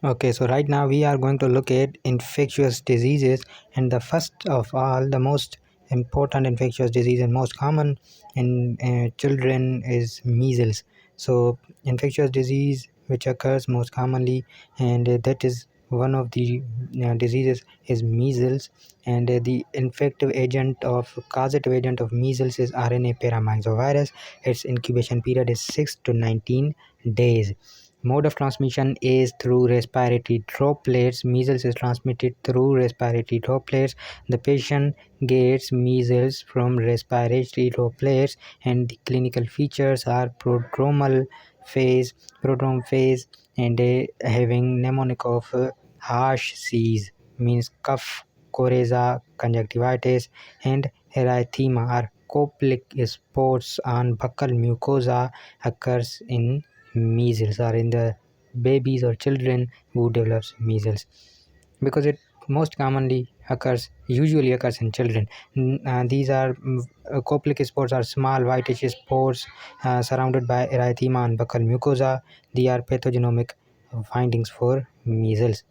Okay, so right now we are going to look at infectious diseases, and the first of all, the most important infectious disease and most common in children is measles. So, infectious disease which occurs most commonly, and that is one of the diseases is measles, and the infective agent of causative agent of measles is RNA paramyxovirus. Its incubation period is 6 to 19 days. Mode of transmission is through respiratory droplets. Measles is transmitted through respiratory droplets. The patient gets measles from respiratory droplets, and the clinical features are prodrome phase, and having mnemonic of harsh C's, means cough, coryza, conjunctivitis, and erythema are coplic spots on buccal mucosa occurs in measles, or in the babies or children who develops measles, because it most commonly usually occurs in children. These are coplic spots are small whitish spots surrounded by erythema and buccal mucosa. They are pathogenomic findings for measles.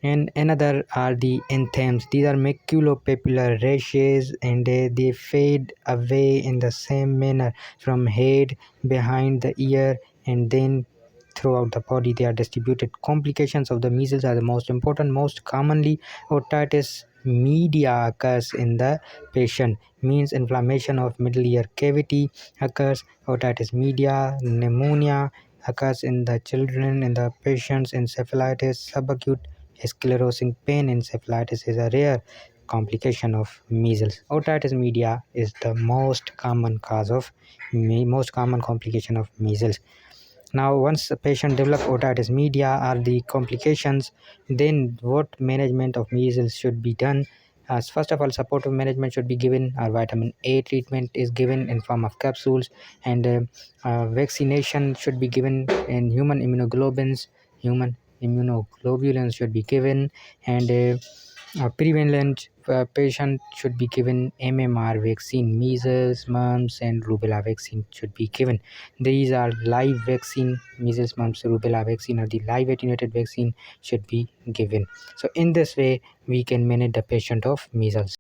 And another are the anthems. These are maculopapular rashes, and they fade away in the same manner from head, behind the ear, and then throughout the body. They are distributed. Complications of the measles are the most important. Most commonly, otitis media occurs in the patient, means inflammation of middle ear cavity occurs. Otitis media. Pneumonia occurs in the children, in the patients. Encephalitis, subacute sclerosing pain encephalitis is a rare complication of measles. Otitis media is the most common most common complication of measles. Now, once a patient develops otitis media or the complications, then what management of measles should be done? First of all, supportive management should be given. Vitamin A treatment is given in form of capsules, and vaccination should be given in human immunoglobulins should be given, and prevalent patient should be given MMR vaccine, measles, mumps, and rubella vaccine should be given. These are live vaccine. Measles, mumps, rubella vaccine, or the live attenuated vaccine should be given. So in this way, we can manage the patient of measles.